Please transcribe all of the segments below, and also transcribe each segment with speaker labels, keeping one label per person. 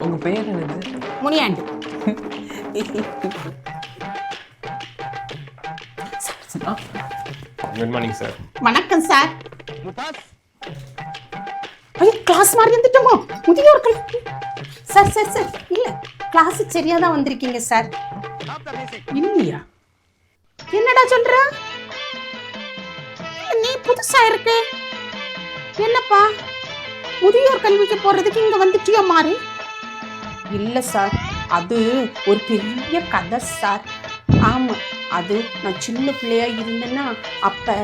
Speaker 1: உங்க பெயர் என்னது?
Speaker 2: முனியாண்டு.
Speaker 1: Good morning sir.
Speaker 2: வணக்கம் சார். ஐயோ, கிளாஸ் மாதிரி வந்துட்டோமா? முதியோர்கள் சார் சார் சார் இல்ல, கிளாஸ் சரியா தான் வந்திருக்கீங்க சார். இல்லையா? என்னடா சொல்ற? நீ புதுசா இருக்கு. என்னப்பா முதியோர் கல்விக்கு போறதுக்கு இங்க வந்துட்டியா மாறி? இல்ல சார், அது ஒரு பெரிய கதை சார். ஆமா, அது நான் சின்ன பிள்ளையா இருந்தேன்னா அப்ப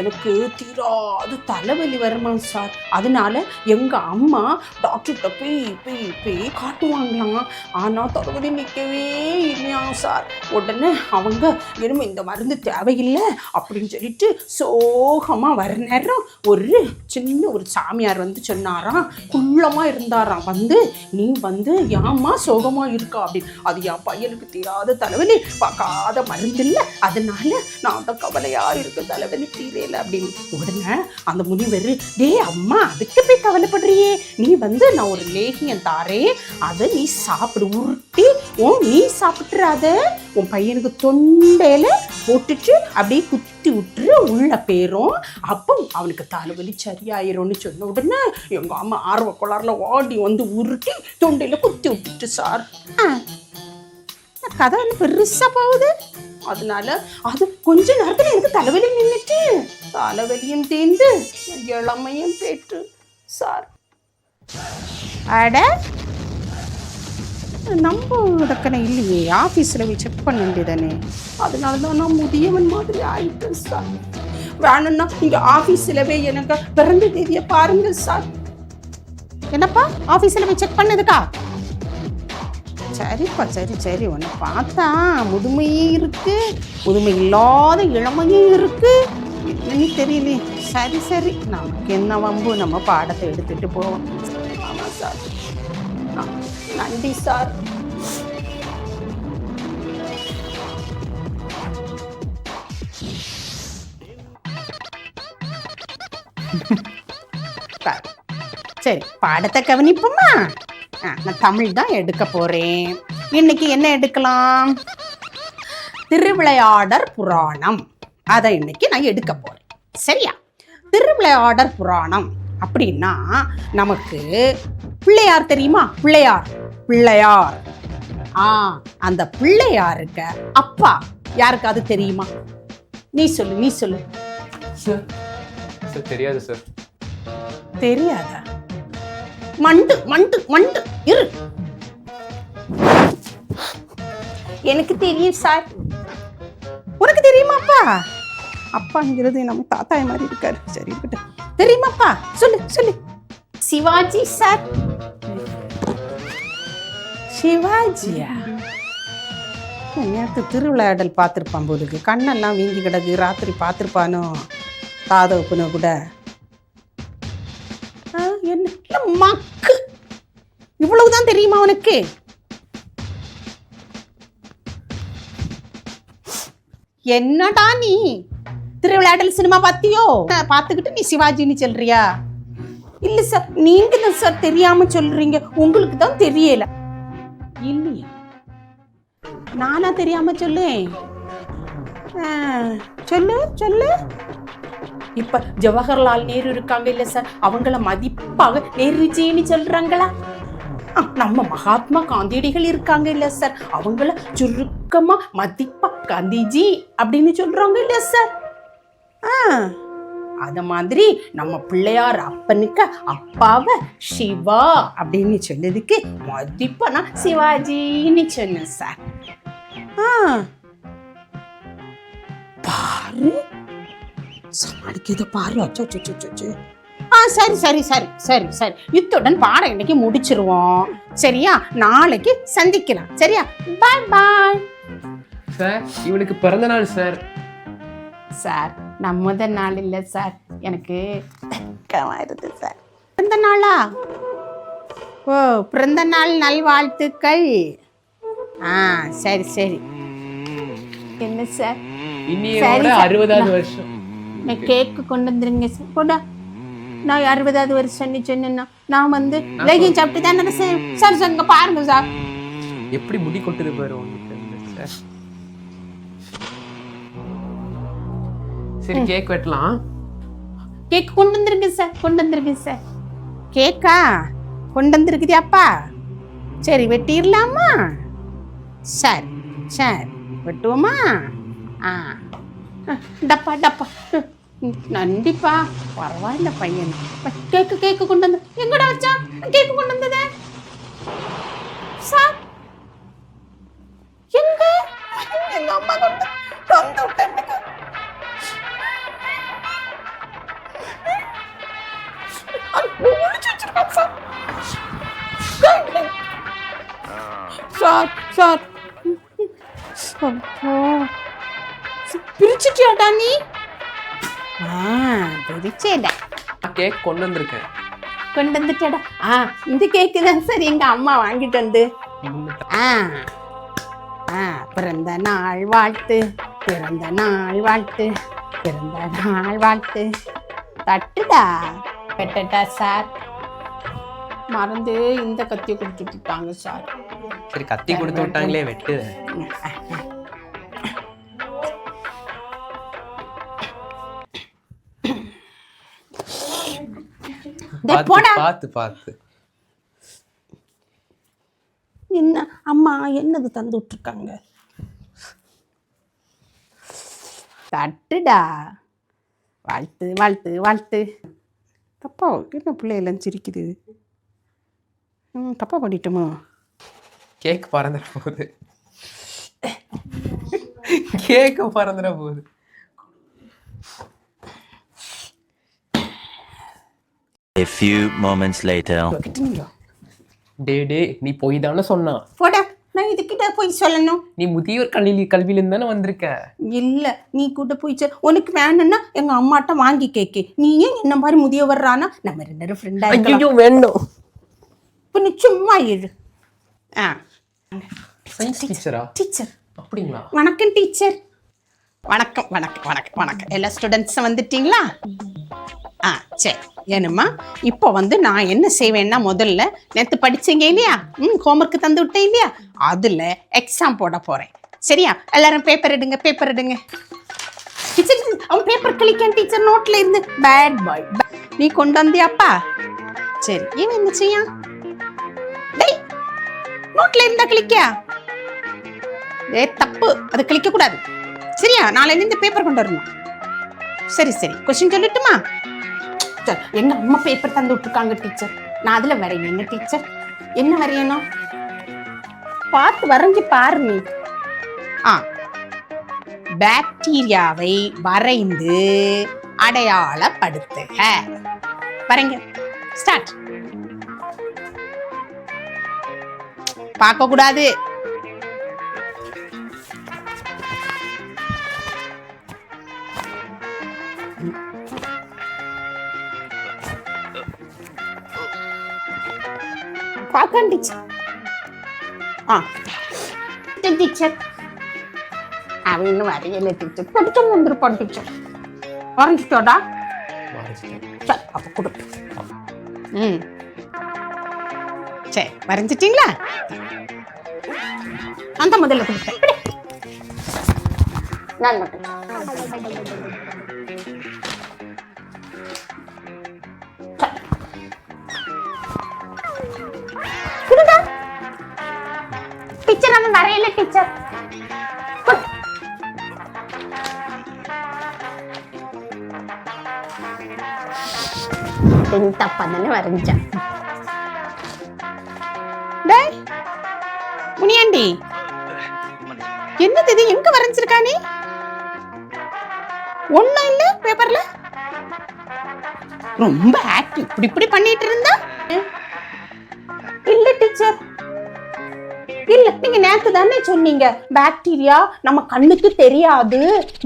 Speaker 2: எனக்கு தீராது தலைவலி வருமா சார். அதனால எங்க அம்மா டாக்டர்கிட்ட போய் காட்டுவாங்களாம். ஆனா தலைவலி நிற்கவே இல்லையா சார். உடனே அவங்க இனிமே இந்த மருந்து தேவையில்லை அப்படின்னு சொல்லிட்டு சோகமா வர நேரம் ஒரு சாமியார் வந்து சொன்னாராம். குள்ளமா இருந்தாராம். வந்து நீ வந்து ஏம்மா சோகமா இருக்கா அப்படின்னு. அது என் பையனுக்கு தீராத தலைவலி, பார்க்காத மருந்து இல்லை, அதனால நான் தான் கவலையா இருக்கு, தலைவலி தீரல அப்படின்னு. உடனே அந்த முனிவர், டே அம்மா அதுக்கு போய் கவலைப்படுறியே, நீ வந்து நான் ஒரு லேகியம் தாரேன், அதை நீ சாப்பிடு, உருட்டி நீ சாப்பிட்டுறாத, உன் பையனுக்கு தொண்டையில போட்டுட்டு அப்படியே குத்தி விட்டுரு, உள்ள பேரும், அப்போ அவனுக்கு தலைவலி சரியாயிரும்னு சொன்ன உடனே எங்க அம்மா ஆர்வ கோளாறுல ஓடி வந்து உருட்டி தொண்டையில குத்தி விட்டுட்டு சார். கதை பெருசா போகுது. அதனால அது கொஞ்ச நேரத்துல எனக்கு தலைவலி நின்றுட்டு, தலைவலியும் தீர்ந்து இளமையும் போயிட்டு சார். அட நம்ம இடக்கனை இல்லையே, ஆஃபீஸில் போய் செக் பண்ண வேண்டியதானே. அதனால தான் நான் முதியவன் மாதிரி ஆயிட்டேன் சார். வேணும்னா இங்கே ஆஃபீஸில் போய் எனக்கு பிறந்த தேதியை பாருங்க சார். என்னப்பா ஆஃபீஸில் போய் செக் பண்ணதுக்கா? சரிப்பா, சரி சரி, உன்னை பார்த்தா முதுமையும் இருக்கு, முதுமை இல்லாத இளமையும் இருக்கு, என்னன்னு தெரியல. சரி சரி, நமக்கு என்ன வம்பு, நம்ம பாடத்தை எடுத்துட்டு போவோம். ஆமாம் சார், நன்றி சார். சரி, பாடத்தை கவனிப்போமா? நான் தமிழ் தான் எடுக்க போறேன். இன்னைக்கு என்ன எடுக்கலாம்? திருவிளையாடற் புராணம். அதை இன்னைக்கு நான் எடுக்க போறேன். சரியா? திருவிளையாடற் புராணம் அப்படின்னா நமக்கு பிள்ளையார் தெரியுமா? பிள்ளையார். அந்த பிள்ளையாருக்கு அப்பா யாருக்காவது தெரியுமா? நீ சொல்லு.
Speaker 1: சார் தெரியாது சார்.
Speaker 2: தெரியாதா? மண்டு இரு. எனக்கு தெரியும் சார். உனக்கு தெரியுமா அப்பா? அப்பாங்கிறது நம்ம தாத்தாய் மாதிரி இருக்காரு. சரி இருக்கட்டும். தெரியுமாப்பா? சொல்லு. சிவாஜி சார். சிவாஜியா? நேற்று திருவிளையாடல் பார்த்துருப்பான் போலுக்கு, கண்ணெல்லாம் வீங்கி கிடக்கு, ராத்திரி பார்த்துருப்பானோ தாதவப்புனோ கூட. என்ன மக்கு, இவ்வளவுதான் தெரியுமா உனக்கு? என்னடா நீ திருவிளையாடல் சினிமா பார்த்தியோ? பார்த்துக்கிட்டு நீ சிவாஜின்னு சொல்றியா? இல்ல சார், நீங்க தான் சார் தெரியாம சொல்றீங்க, உங்களுக்கு தான் தெரியல. இல்லையா? நானா தெரியாம சொல்லேன்? சொல்லு. இப்ப ஜவஹர்லால் நேரு இருக்காங்க இல்ல சார், அவங்கள மதிப்பாக நேருஜின்னு சொல்றாங்களா? நம்ம மகாத்மா காந்தியடிகள் இருக்காங்க இல்ல சார், அவங்கள சுருக்கமா மதிப்பா காந்திஜி அப்படின்னு சொல்றாங்க இல்ல சார். அத மாதிரி நம்ம பிள்ளையார் அப்பனுக்கு அப்பாவை சிவா அப்படின்னு சொன்னதுக்கு மதிப்பா நான் சிவாஜின்னு சொன்னேன் சார். பாரு, சமாளிக்கிறத பாரு. சரி, இத்துடன் பாடம் இன்னைக்கு முடிச்சிருவோம். சரியா? நாளைக்கு சந்திக்கலாம். சரியா? பாய்.
Speaker 1: சார், இவனுக்கு பிறந்த நாள் சார்.
Speaker 2: சார், நான் முதல் நாள் இல்லை சார், எனக்கு வருது சார். பிறந்த நாளா? ஓ, பிறந்த நாள் நல்வாழ்த்துக்கள். சரி. என்ன சார்?
Speaker 1: இன்னையோட 60வது வருஷம்.
Speaker 2: கேக்கு கொண்டு வந்துருங்க சார். கொண்டா. நான் 60வது வருஷம் சொன்னேன்னா நான் வந்து லேகியம் சாப்பிட்டு தானே சார் சார் இங்க பாருங்க சார்.
Speaker 1: எப்படி முடி கொட்டுது பாரு உங்களுக்கு சார். சரி கேக் வெட்டலாம்.
Speaker 2: கேக் கொண்டு வந்துருங்க சார், கொண்டு வந்துருங்க சார். கேக்கா கொண்டு வந்துருக்குதியாப்பா? சரி வெட்டிடலாமா? சரி சரி வெட்டுவோமா? டப்பா டப்பா. நன்றிப்பா, பரவாயில்ல பையன். கேக்கு கேக்கு கொண்டு வந்து எங்கடா வச்சா? கேக்கு கொண்டு வந்ததே சார் எங்க? எங்க அம்மா கொண்டு வந்து விட்டாங்க. சார் சார் பிரிச்சுட்டியாடா நீ? பிரிச்சேடா.
Speaker 1: கேக் கொண்டு வந்திருக்கேன்.
Speaker 2: கொண்டு வந்துட்டடா. இந்த கேக்கு தான் சார் எங்க அம்மா வாங்கிட்டு வந்து. பிறந்த நாள் வாழ்த்து, பிறந்த நாள் வாழ்த்து, பிறந்த நாள் வாழ்த்து. தட்டுடா பெட்டட்டா சார். மறந்து இந்த கத்தியை கொடுத்து விட்டாங்க சார்.
Speaker 1: சரி கத்தி கொடுத்து விட்டாங்களே, வெட்டு. பார்த்து பார்த்து.
Speaker 2: என்ன அம்மா என்னது தந்து விட்டுருக்காங்க? தட்டுடா. வாழ்த்து வாழ்த்து வாழ்த்து. தப்பா என்ன பிள்ளையெல்லாம் சிரிக்குது? தப்பா பண்ணிட்டோமோ?
Speaker 1: கேக் பறந்துட போகுது. கேக்கு பறந்துட போகுது.
Speaker 3: A few moments later.
Speaker 1: டே நீ போய் தானே சொன்னா?
Speaker 2: போடா, நான் இதுக்கிட்ட போய் சொல்லணும்?
Speaker 1: நீ முதியோர் கல்வியிலிருந்து தானே வந்திருக்க.
Speaker 2: இல்ல நீ கூட போய் உனக்கு வேணும்னா எங்க அம்மாட்ட வாங்கி கேக்கு. நீ ஏன் என்ன மாதிரி முதிய வர்றானா? நம்ம 2 பேரும் ஃப்ரெண்டா இருக்கலாம்.
Speaker 1: வேணும்.
Speaker 2: இப்ப நீ சும்மா இரு.
Speaker 1: சயின்ஸ் டீச்சரா?
Speaker 2: டீச்சர்.
Speaker 1: அப்படிங்களா?
Speaker 2: வணக்கம் டீச்சர். வணக்கம் வணக்கம் வணக்கம் வணக்கம். எல்லா ஸ்டூடெண்ட்ஸும் வந்துட்டீங்களா? சரி. ஏனும்மா இப்போ வந்து நான் என்ன செய்வேன்னா, முதல்ல நேற்று படிச்சீங்க இல்லையா, ஹோம்ஒர்க்கு தந்து விட்டேன் இல்லையா, அதில் எக்ஸாம் போட போகிறேன். சரியா? எல்லாரும் பேப்பர் எடுங்க, பேப்பர் எடுங்க. டீச்சர் அவன் பேப்பர் கிளிக்கான் டீச்சர், நோட்டில் இருந்து. Bad boy. நீ கொண்டு வந்தியாப்பா? சரி. ஏன் என்ன செய்யா? டேய், நோட்டில் இருந்தா கிளிக்கியா? தப்பு, அது கிளிக்க கூடாது. சரியா? நாளையில இந்த பேப்பர் கொண்டு வரணும். சரி சரி. கொஸ்டின் சொல்லட்டுமா? எங்க அம்மா பேப்பர் தந்து விட்டுருக்காங்க டீச்சர். நான் அதுல வரையணும் டீச்சர். என்ன வரையணும்? பார்த்து வரைஞ்சி பாரு நீ. பாக்டீரியாவை வரைந்து அடையாளப்படுத்துக. வரைங்க. ஸ்டார்ட். பார்க்க கூடாது. பார்க்க டீச்சர். டீச்சர் அவன் இன்னும் வரையல டீச்சர். படிச்சோம் வந்துருப்பான் டீச்சர். வரைஞ்சிட்டோடா? சரி அப்ப கொடு. சரி வரைஞ்சிட்டீங்களா? அந்த முதல்ல கொடுத்தேன். நான் மட்டும் டீச்சர் அவன் வரையல டீச்சர். தப்பா தானே வரைஞ்சான். முனியாண்டி என்னது இது? எங்க வரைஞ்சிருக்கா நீ? ஒண்ணும் இல்ல பேப்பர்ல. ரொம்ப ஆக்டிவ். இப்படி இப்படி பண்ணிட்டு இருந்தா? இல்ல டீச்சர். இல்ல நீங்க நேத்து தானே சொன்னீங்க பாக்டீரியா நம்ம கண்ணுக்கு தெரியாது,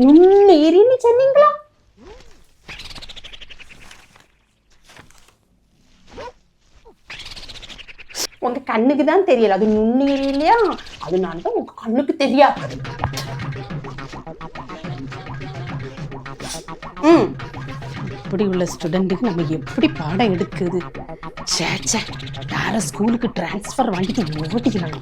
Speaker 2: நுண்ணுயிரின்னு சொன்னீங்களா? உங்க கண்ணுக்கு தான் தெரியல, அது நுண்ணுயிரி இல்லையா, அதனாலதான் உங்க கண்ணுக்கு தெரியாது. இப்படி உள்ள ஸ்டூடெண்ட்டுக்கு நம்ம எப்படி பாடம் எடுக்குது? சே வேற ஸ்கூலுக்கு டிரான்ஸ்ஃபர் வாங்கிட்டு ஓட்டிக்கலாம்.